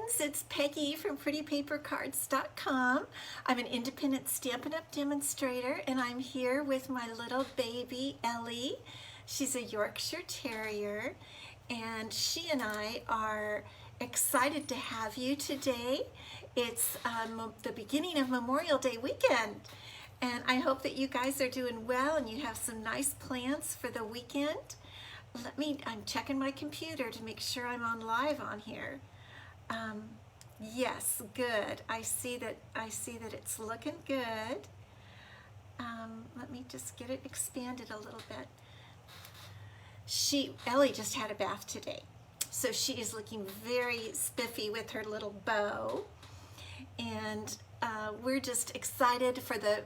friends, it's Peggy from prettypapercards.com. I'm an independent Stampin' Up! Demonstrator, and I'm here with my little baby Ellie. She's a Yorkshire Terrier, and she and I are excited to have you today. It's the beginning of Memorial Day weekend, and I hope that you guys are doing well and you have some nice plans for the weekend. I'm checking my computer to make sure I'm on live on here. Yes, good. I see that it's looking good. Let me just get it expanded a little bit. Ellie just had a bath today, so she is looking very spiffy with her little bow, and we're just excited for the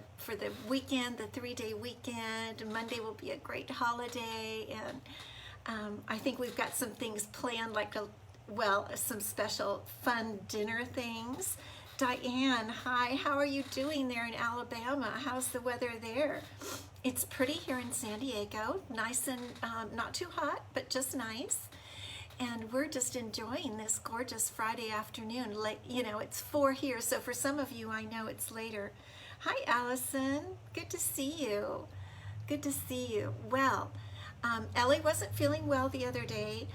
weekend, the 3-day weekend. Monday will be a great holiday, and I think we've got some things planned, like some special fun dinner things. Diane, hi, how are you doing there in Alabama? How's the weather there? It's pretty here in San Diego, nice and not too hot, but just nice. And we're just enjoying this gorgeous Friday afternoon. It's 4 here, so for some of you, I know it's later. Hi, Allison, good to see you. Good to see you. Well, Ellie wasn't feeling well the other day,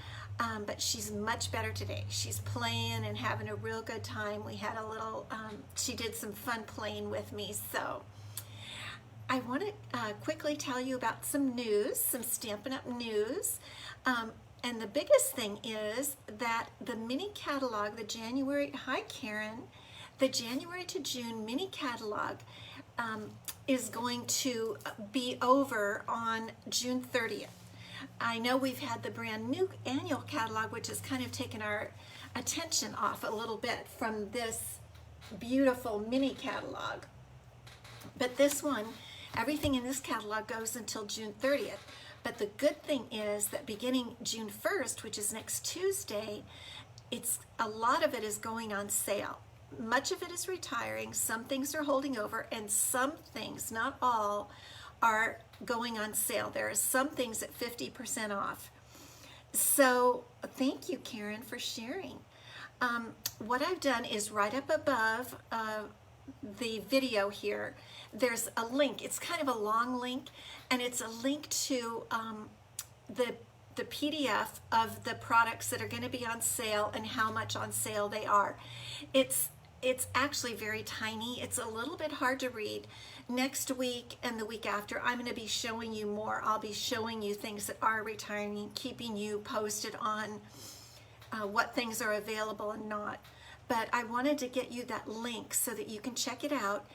but she's much better today. She's playing and having a real good time. We had a little, she did some fun playing with me. So I want to quickly tell you about some news, some Stampin' Up! News. And the biggest thing is that the mini catalog, hi Karen, the January to June mini catalog is going to be over on June 30th. I know we've had the brand new annual catalog, which has kind of taken our attention off a little bit from this beautiful mini catalog. But this one, everything in this catalog goes until June 30th. But the good thing is that beginning June 1st, which is next Tuesday, a lot of it is going on sale. Much of it is retiring, some things are holding over, and some things, not all, are going on sale. There are some things at 50% off. So thank you, Karen, for sharing. What I've done is right up above the video here, there's a link. It's kind of a long link, and it's a link to the PDF of the products that are going to be on sale and how much on sale they are. It's actually very tiny. It's a little bit hard to read. Next week and the week after, I'm going to be showing you more. I'll be showing you things that are retiring, keeping you posted on what things are available and not. But I wanted to get you that link so that you can check it out.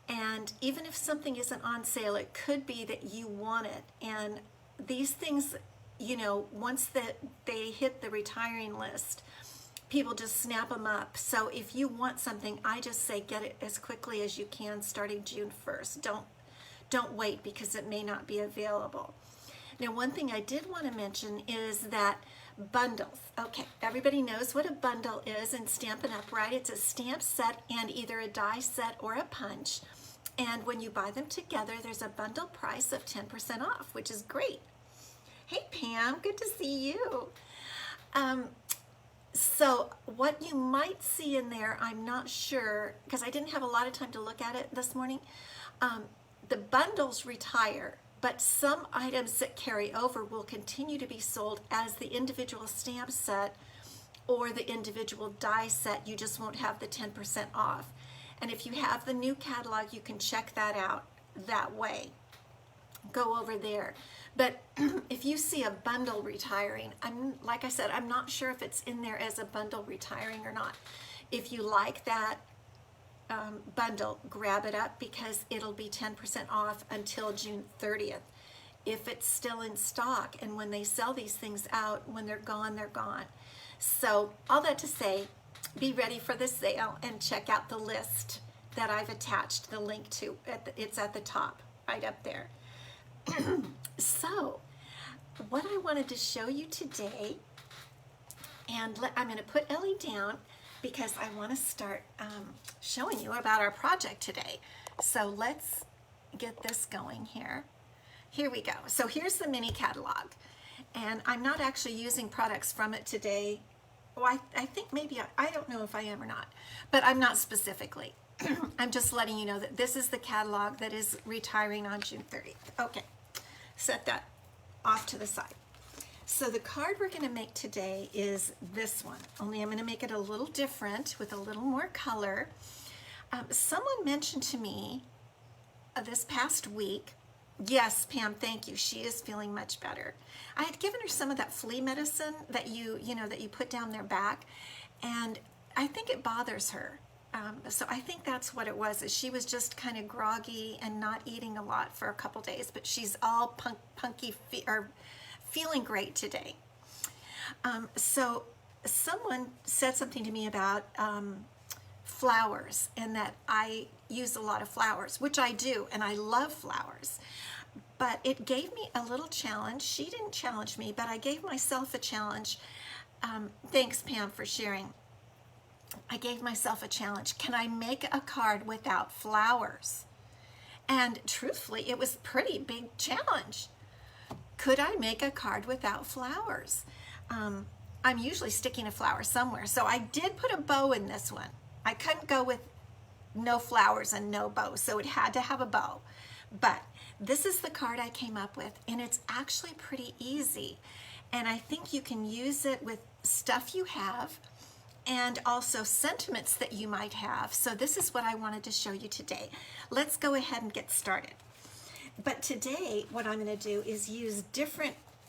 And even if something isn't on sale, it could be that you want it. And these things, once they hit the retiring list, people just snap them up. So if you want something, I just say get it as quickly as you can starting June 1st. Don't wait, because it may not be available. Now, one thing I did want to mention is that bundles. Okay, everybody knows what a bundle is in Stampin' Up!, right? It's a stamp set and either a die set or a punch. And when you buy them together, there's a bundle price of 10% off, which is great. Hey, Pam, good to see you. So what you might see in there, I'm not sure, because I didn't have a lot of time to look at it this morning. The bundles retire, but some items that carry over will continue to be sold as the individual stamp set or the individual die set. You just won't have the 10% off. And if you have the new catalog, you can check that out that way. Go over there. But if you see a bundle retiring, like I said, I'm not sure if it's in there as a bundle retiring or not. If you like that bundle, grab it up, because it'll be 10% off until June 30th. If it's still in stock, and when they sell these things out, when they're gone, they're gone. So all that to say, be ready for the sale and check out the list that I've attached the link to. It's at the top, right up there. So what I wanted to show you today, and I'm going to put Ellie down because I want to start showing you about our project today. So let's get this going here. Here we go. So here's the mini catalog, and I'm not actually using products from it today. well, I think maybe, I don't know if I am or not, but I'm not specifically. I'm just letting you know that this is the catalog that is retiring on June 30th. Okay, set that off to the side. So the card we're going to make today is this one, only I'm going to make it a little different with a little more color. Someone mentioned to me this past week, yes, Pam, thank you, she is feeling much better. I had given her some of that flea medicine that that you put down their back, and I think it bothers her. So I think that's what it was, is she was just kind of groggy and not eating a lot for a couple days, but she's all feeling great today. So someone said something to me about flowers, and that I use a lot of flowers, which I do, and I love flowers. But it gave me a little challenge. She didn't challenge me, but I gave myself a challenge. Thanks, Pam, for sharing. I gave myself a challenge. Can I make a card without flowers? And truthfully, it was a pretty big challenge. Could I make a card without flowers? I'm usually sticking a flower somewhere, so I did put a bow in this one. I couldn't go with no flowers and no bow, so it had to have a bow. But this is the card I came up with, and it's actually pretty easy. And I think you can use it with stuff you have, and also sentiments that you might have. So this is what I wanted to show you today. Let's go ahead and get started. But today, what I'm going to do is use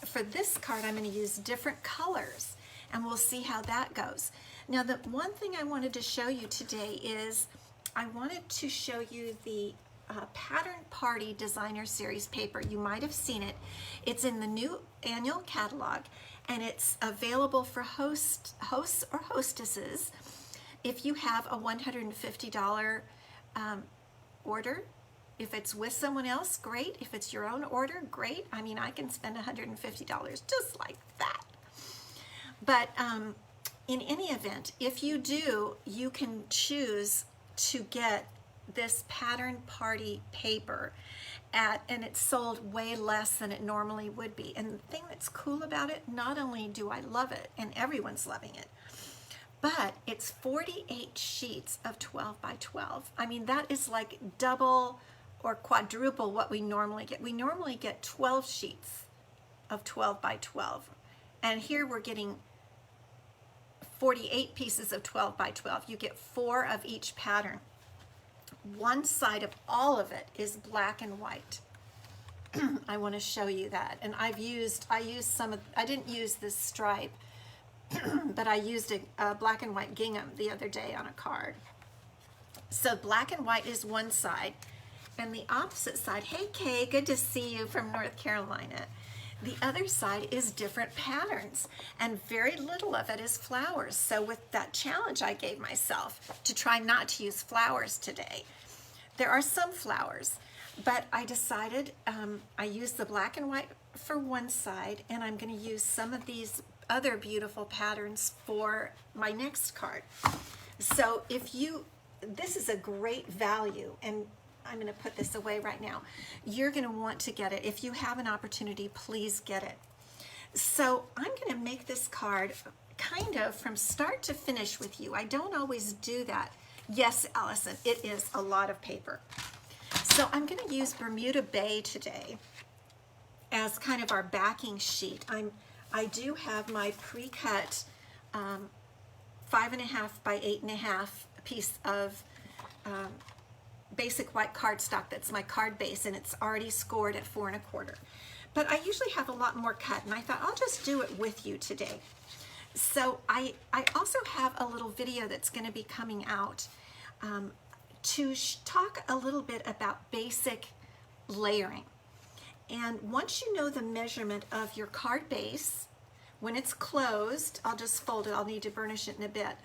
for this card, I'm going to use different colors, and we'll see how that goes. Now, the one thing I wanted to show you today is I wanted to show you the Pattern Party Designer Series paper. You might have seen it. It's in the new annual catalog, and it's available for hosts or hostesses if you have a $150 order. If it's with someone else, great. If it's your own order, great. I mean, I can spend $150 just like that. But in any event, if you do, you can choose to get this Pattern Party paper and it's sold way less than it normally would be. And the thing that's cool about it, not only do I love it, and everyone's loving it, but it's 48 sheets of 12 by 12. I mean, that is like double or quadruple what we normally get. We normally get 12 sheets of 12 by 12. And here we're getting 48 pieces of 12 by 12. You get 4 of each pattern. One side of all of it is black and white. I want to show you that. And I used some of, I didn't use this stripe, but I used a black and white gingham the other day on a card. So black and white is one side, and the opposite side, hey Kay, good to see you from North Carolina. The other side is different patterns, and very little of it is flowers. So with that challenge I gave myself to try not to use flowers today, there are some flowers, but I decided I used the black and white for one side, and I'm going to use some of these other beautiful patterns for my next card. So this is a great value, and I'm going to put this away right now. You're going to want to get it. If you have an opportunity, please get it. So I'm going to make this card kind of from start to finish with you. I don't always do that. Yes, Allison, it is a lot of paper. So I'm going to use Bermuda Bay today as kind of our backing sheet. I do have my pre-cut 5.5 by 8.5 piece of basic white cardstock. That's my card base, and it's already scored at 4 1/4. But I usually have a lot more cut, and I thought I'll just do it with you today. So I also have a little video that's going to be coming out to talk a little bit about basic layering. And once you know the measurement of your card base, when it's closed, I'll just fold it. I'll need to burnish it in a bit.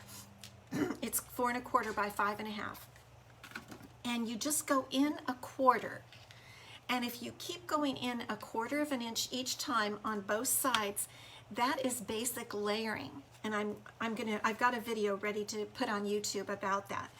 It's 4 1/4 by 5.5. And you just go in 1/4. And if you keep going in 1/4 of an inch each time on both sides, that is basic layering. And I've got a video ready to put on YouTube about that.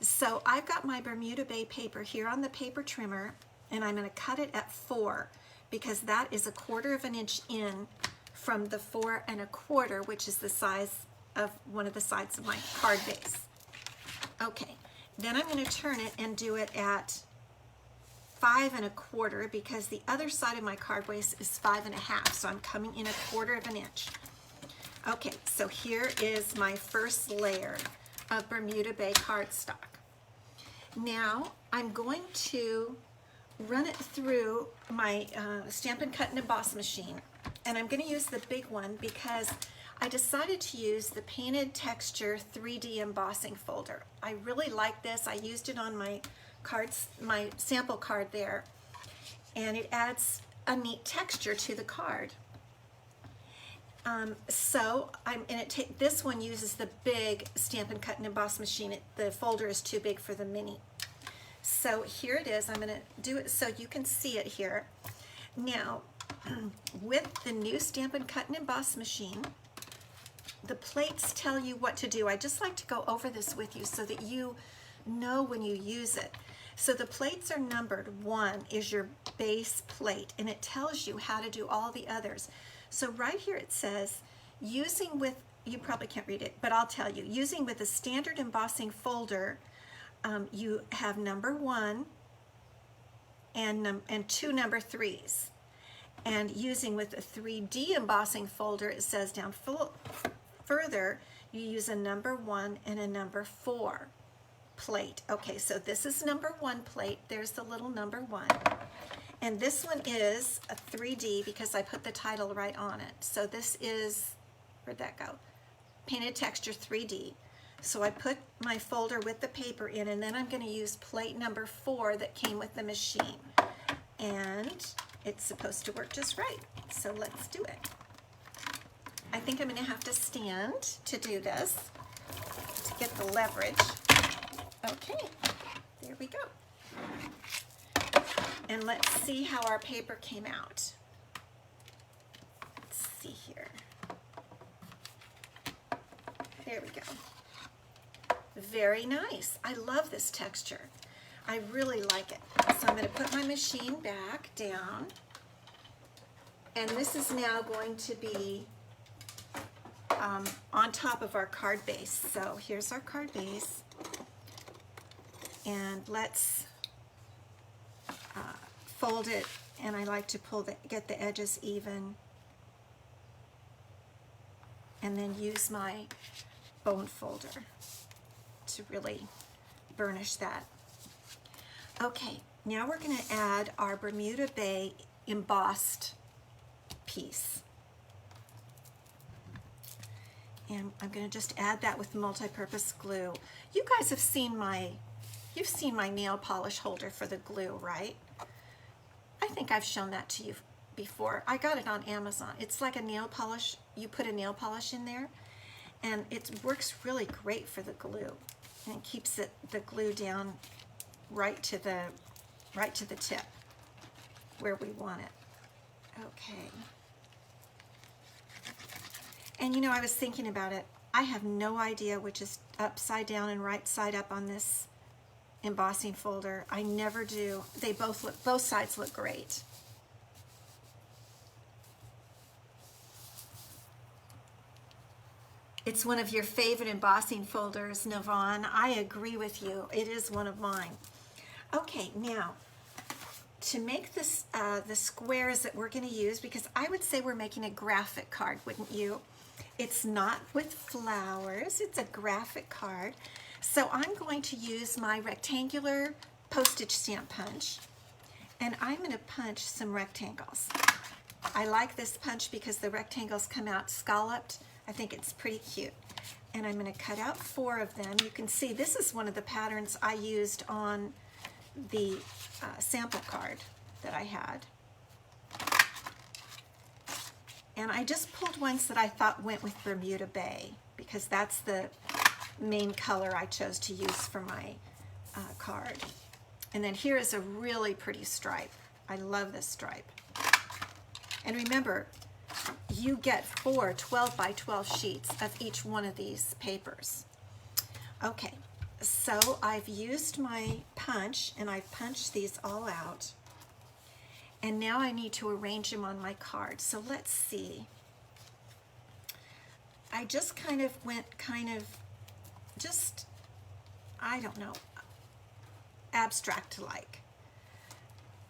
So I've got my Bermuda Bay paper here on the paper trimmer, and I'm going to cut it at 4 because that is 1/4 of an inch in from the 4 1/4, which is the size of one of the sides of my card base. Okay, then I'm going to turn it and do it at 5 1/4 because the other side of my card base is 5 1/2, so I'm coming in 1/4 of an inch. Okay, so here is my first layer of Bermuda Bay cardstock. Now I'm going to run it through my Stampin' Cut and Emboss machine, and I'm going to use the big one because I decided to use the Painted Texture 3D embossing folder. I really like this. I used it on my cards, my sample card there, and it adds a neat texture to the card. This one uses the big Stampin' Cut and Emboss machine. The folder is too big for the mini. So here it is. I'm going to do it so you can see it here. Now, with the new Stampin' Cut and Emboss machine, the plates tell you what to do. I just like to go over this with you so that you know when you use it. So the plates are numbered. 1 is your base plate, and it tells you how to do all the others. So right here it says, using with, you probably can't read it, but I'll tell you, using with a standard embossing folder, you have number 1 and 2 number 3s. And using with a 3D embossing folder, it says down further, you use a number 1 and a number 4 plate. Okay, so this is number 1 plate. There's the little number 1. And this one is a 3D because I put the title right on it. So this is, where'd that go? Painted Texture 3D. So I put my folder with the paper in, and then I'm going to use plate number 4 that came with the machine. And it's supposed to work just right. So let's do it. I think I'm going to have to stand to do this to get the leverage. Okay, there we go. And let's see how our paper came out. Let's see here. There we go. Very nice. I love this texture. I really like it. So I'm going to put my machine back down. And this is now going to be on top of our card base. So here's our card base. And let's fold it, and I like to get the edges even, and then use my bone folder to really burnish that. Okay, now we're going to add our Bermuda Bay embossed piece. And I'm going to just add that with multi-purpose glue. You guys have seen you've seen my nail polish holder for the glue, right? I think I've shown that to you before. I got it on Amazon. It's like a nail polish. You put a nail polish in there, and it works really great for the glue, and it keeps the glue down right to the tip where we want it. Okay. And you know, I was thinking about it. I have no idea which is upside down and right side up on this embossing folder. I never do. They both sides look great. It's one of your favorite embossing folders, Navon. I agree with you. It is one of mine. Okay, now to make this the squares that we're going to use, because I would say we're making a graphic card, wouldn't you? It's not with flowers. It's a graphic card. So I'm going to use my Rectangular Postage Stamp Punch, and I'm going to punch some rectangles. I like this punch because the rectangles come out scalloped. I think it's pretty cute. And I'm going to cut out 4 of them. You can see this is one of the patterns I used on the sample card that I had. And I just pulled ones that I thought went with Bermuda Bay because that's the main color I chose to use for my card. And then here is a really pretty stripe. I love this stripe. And remember, you get 4 12 by 12 sheets of each one of these papers. Okay, so I've used my punch and I've punched these all out. And now I need to arrange them on my card. So let's see. I just kind of went just, I don't know, abstract-like.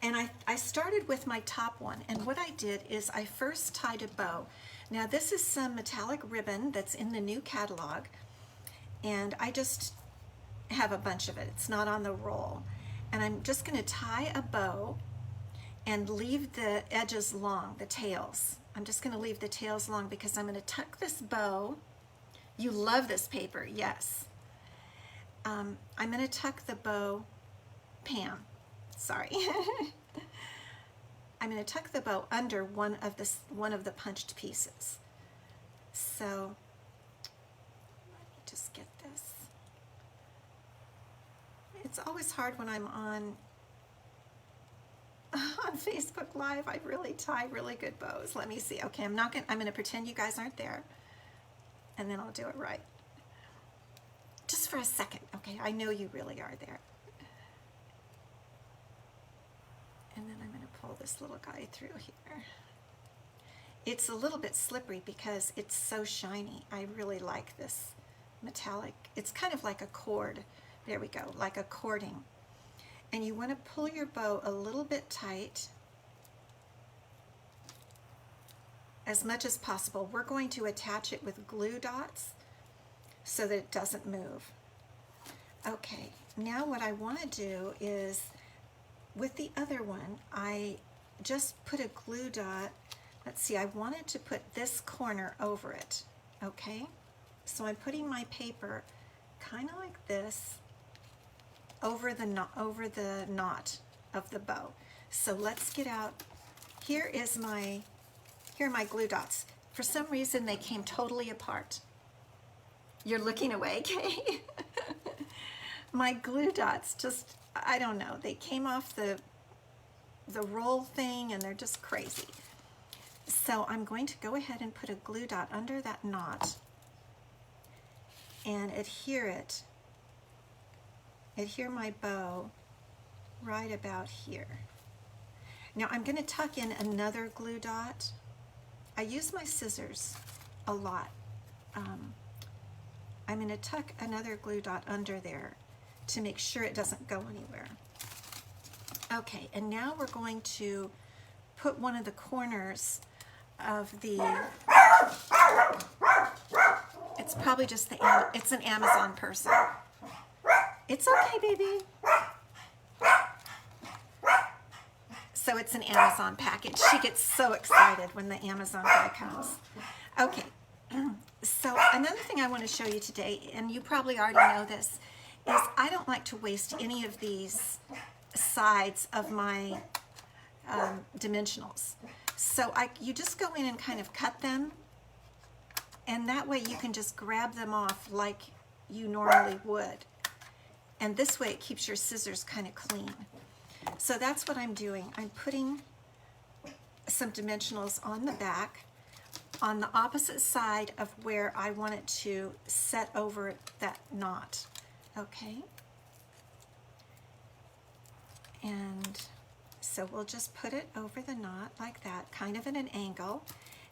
And I started with my top one, and what I did is I first tied a bow. Now this is some metallic ribbon that's in the new catalog, and I just have a bunch of it. It's not on the roll. And I'm just going to tie a bow and leave the edges long, the tails. I'm just going to leave the tails long because I'm going to tuck this bow. You love this paper, yes. I'm going to tuck the bow, Pam, sorry. I'm going to tuck the bow under one of the punched pieces. So let me just get this. It's always hard when I'm on Facebook Live. I really tie really good bows. Let me see. Okay, I'm going to pretend you guys aren't there, and then I'll do it right. Just for a second, okay? I know you really are there. And then I'm going to pull this little guy through here. It's a little bit slippery because it's so shiny. I really like this metallic. It's kind of like a cord. There we go, like a cording. And you want to pull your bow a little bit tight as much as possible. We're going to attach it with glue dots so that it doesn't move. Okay, now what I want to do is, with the other one, I just put a glue dot. Let's see, I wanted to put this corner over it, okay? So I'm putting my paper kind of like this over the knot of the bow. So let's get out. Here are my glue dots. For some reason, they came totally apart. You're looking away, Kay? My glue dots just, I don't know, they came off the roll thing and they're just crazy. So I'm going to go ahead and put a glue dot under that knot and adhere my bow right about here. Now I'm going to tuck in another glue dot. I use my scissors a lot. I'm going to tuck another glue dot under there to make sure it doesn't go anywhere. Okay, and now we're going to put one of the corners of the, it's probably just it's an Amazon person. It's okay, baby. So it's an Amazon package. She gets so excited when the Amazon guy comes. Okay, so another thing I want to show you today, and you probably already know this, is I don't like to waste any of these sides of my dimensionals. So you just go in and kind of cut them, and that way you can just grab them off like you normally would. And this way it keeps your scissors kind of clean. So that's what I'm doing. I'm putting some dimensionals on the back on the opposite side of where I want it to set over that knot. Okay? And so we'll just put it over the knot like that, kind of at an angle.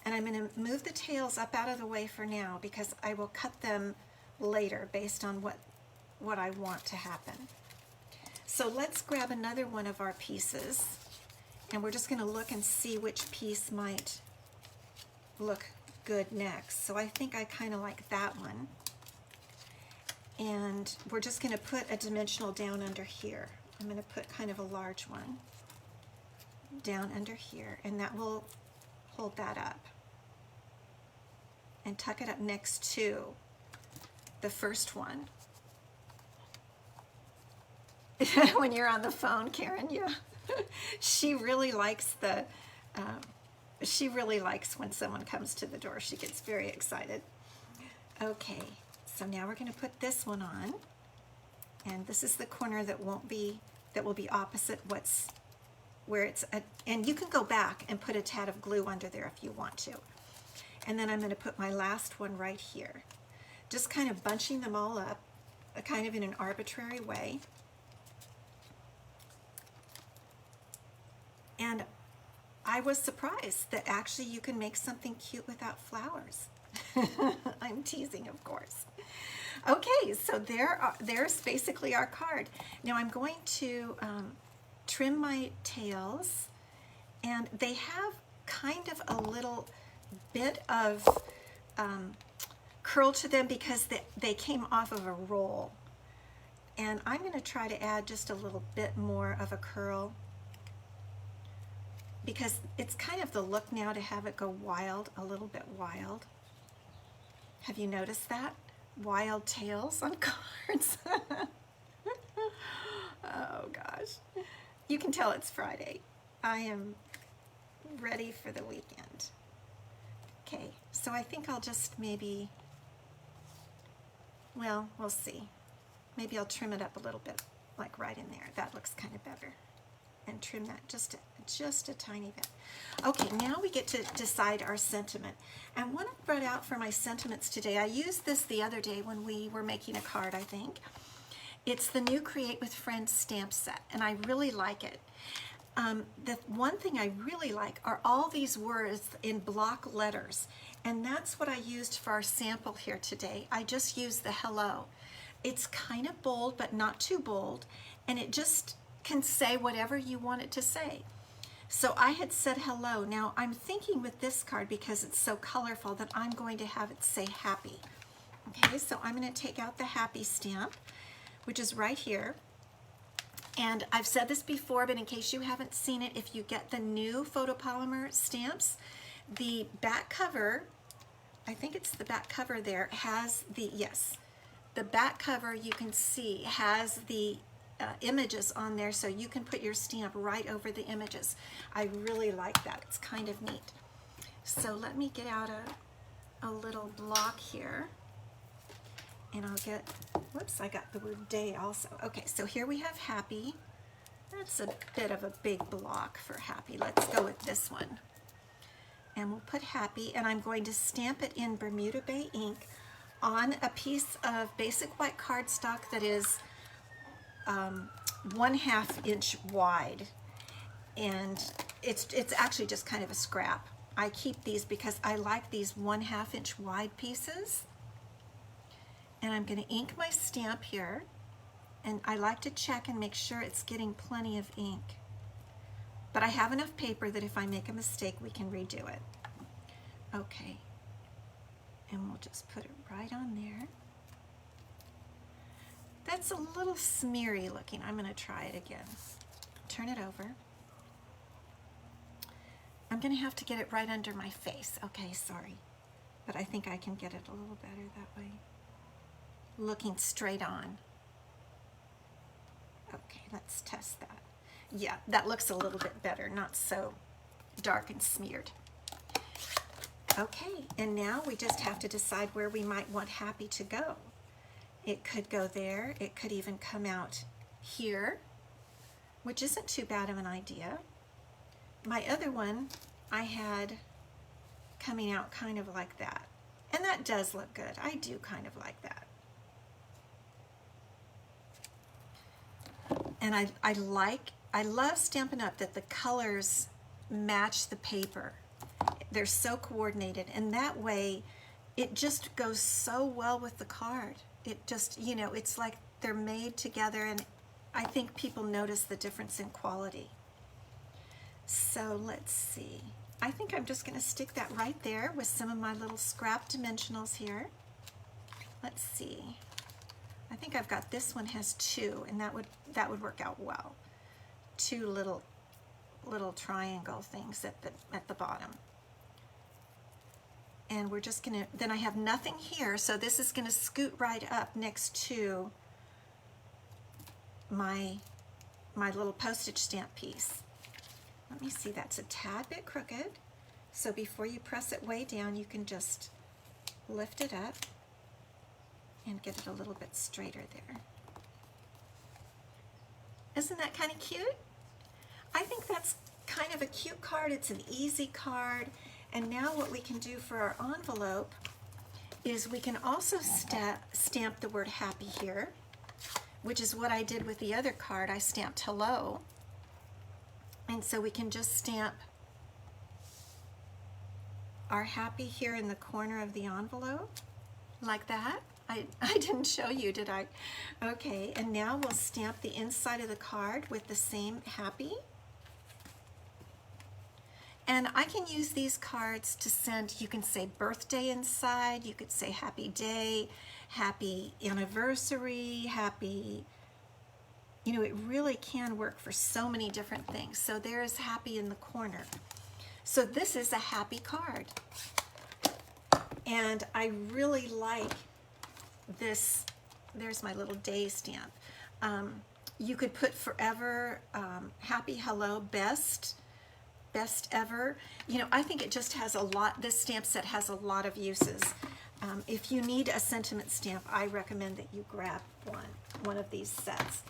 And I'm going to move the tails up out of the way for now because I will cut them later based on what I want to happen. So let's grab another one of our pieces, and we're just going to look and see which piece might look good next. So I think I kind of like that one. And we're just going to put a dimensional down under here. I'm going to put kind of a large one down under here, and that will hold that up. And tuck it up next to the first one. When you're on the phone, Karen, she really likes when someone comes to the door. She gets very excited. Okay, so now we're going to put this one on, and this is the corner that will be opposite where it's and you can go back and put a tad of glue under there if you want to. And then I'm going to put my last one right here, just kind of bunching them all up, kind of in an arbitrary way. And I was surprised that actually you can make something cute without flowers. I'm teasing, of course. Okay, so there's basically our card. Now I'm going to trim my tails, and they have kind of a little bit of curl to them because they came off of a roll. And I'm going to try to add just a little bit more of a curl because it's kind of the look now to have it go wild, a little bit wild. Have you noticed that? Wild tails on cards. Oh gosh. You can tell it's Friday. I am ready for the weekend. Okay, so I think I'll just maybe, well, we'll see. Maybe I'll trim it up a little bit, like right in there. That looks kind of better. And trim that just a tiny bit. Okay, now we get to decide our sentiment. And what I brought out for my sentiments today, I used this the other day when we were making a card, I think. It's the new Create with Friends stamp set, and I really like it. The one thing I really like are all these words in block letters, and that's what I used for our sample here today. I just used the hello. It's kind of bold, but not too bold, and it just can say whatever you want it to say. So I had said hello. Now I'm thinking with this card, because it's so colorful, that I'm going to have it say happy. Okay, so I'm going to take out the happy stamp, which is right here. And I've said this before, but in case you haven't seen it, if you get the new photopolymer stamps, the back cover, I think it's the back cover there, has the, yes, the back cover you can see has the images on there, so you can put your stamp right over the images. I really like that. It's kind of neat. So let me get out a little block here, and I'll get, whoops, I got the word day also. Okay, so here we have happy. That's a bit of a big block for happy. Let's go with this one. And we'll put happy, and I'm going to stamp it in Bermuda Bay ink on a piece of basic white cardstock that is 1/2 inch wide, and it's actually just kind of a scrap. I keep these because I like these 1/2 inch wide pieces. And I'm going to ink my stamp here, and I like to check and make sure it's getting plenty of ink. But I have enough paper that if I make a mistake, we can redo it. Okay, and we'll just put it right on there. That's a little smeary looking. I'm going to try it again. Turn it over. I'm going to have to get it right under my face. Okay, sorry. But I think I can get it a little better that way. Looking straight on. Okay, let's test that. Yeah, that looks a little bit better, not so dark and smeared. Okay, and now we just have to decide where we might want happy to go. It could go there, it could even come out here, which isn't too bad of an idea. My other one I had coming out kind of like that, and that does look good. I do kind of like that. And I love Stampin' Up! That the colors match the paper. They're so coordinated, and that way it just goes so well with the card. It just, you know, it's like they're made together, and I think people notice the difference in quality. So let's see. I think I'm just going to stick that right there with some of my little scrap dimensionals here. Let's see. I think I've got, this one has 2, and that would work out well. 2 little triangle things at the bottom. And we're just gonna, then I have nothing here, so this is gonna scoot right up next to my little postage stamp piece. Let me see, that's a tad bit crooked. So before you press it way down, you can just lift it up and get it a little bit straighter there. Isn't that kind of cute? I think that's kind of a cute card. It's an easy card. And now what we can do for our envelope is we can also stamp the word happy here, which is what I did with the other card. I stamped hello. And so we can just stamp our happy here in the corner of the envelope, like that. I didn't show you, did I? Okay, and now we'll stamp the inside of the card with the same happy. And I can use these cards to send, you can say birthday inside, you could say happy day, happy anniversary, happy, you know, it really can work for so many different things. So there's happy in the corner. So this is a happy card. And I really like this. There's my little day stamp. You could put forever, happy, hello, best ever. You know, I think it just has a lot, this stamp set has a lot of uses. If you need a sentiment stamp, I recommend that you grab one of these sets.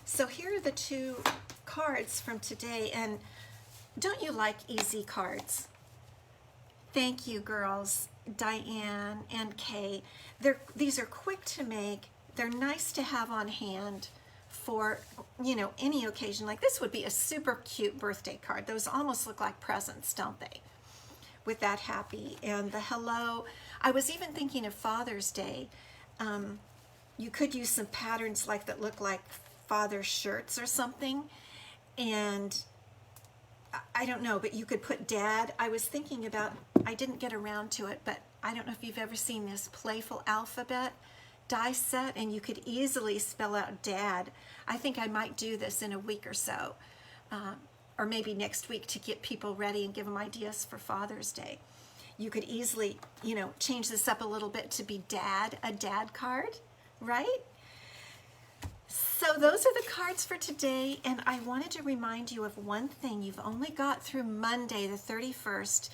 So here are the two cards from today, and don't you like easy cards? Thank you, girls, Diane and Kay. These are quick to make. They're nice to have on hand for, you know, any occasion. Like this would be a super cute birthday card. Those almost look like presents, don't they? With that happy and the hello. I was even thinking of Father's Day. You could use some patterns like that look like father shirts or something. And I don't know, but you could put dad. I was thinking about, I didn't get around to it, but I don't know if you've ever seen this playful alphabet die set, and you could easily spell out dad. I think I might do this in a week or so, or maybe next week to get people ready and give them ideas for Father's Day. You could easily, you know, change this up a little bit to be dad, a dad card, right? So those are the cards for today, and I wanted to remind you of one thing. You've only got through Monday the 31st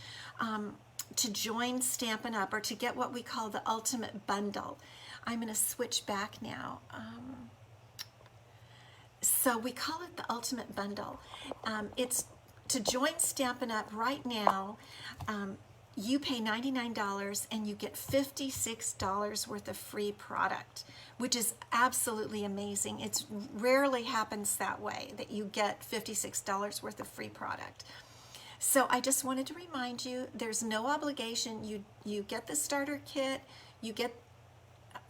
to join Stampin' Up, or to get what we call the ultimate bundle. I'm going to switch back now. So we call it the ultimate bundle. It's to join Stampin' Up right now. You pay $99 and you get $56 worth of free product, which is absolutely amazing. It rarely happens that way, that you get $56 worth of free product. So I just wanted to remind you, there's no obligation. You get the starter kit, you get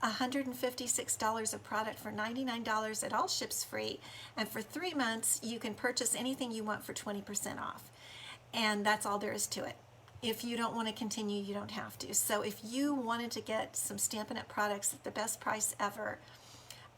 $156 of product for $99. It all ships free, and for 3 months you can purchase anything you want for 20% off, and that's all there is to it. If you don't want to continue, you don't have to. So if you wanted to get some Stampin' Up! Products at the best price ever,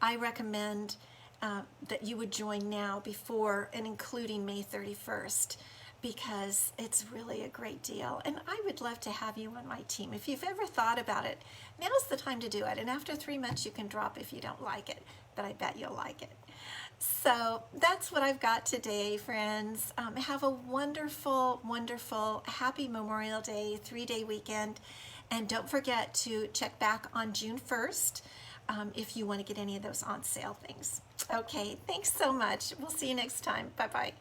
I recommend that you would join now before and including May 31st, because it's really a great deal. And I would love to have you on my team. If you've ever thought about it, now's the time to do it. And after 3 months, you can drop if you don't like it, but I bet you'll like it. So that's what I've got today, friends. Have a wonderful, wonderful, happy Memorial Day 3-day weekend. And don't forget to check back on June 1st if you want to get any of those on sale things. Okay, thanks so much. We'll see you next time. Bye-bye.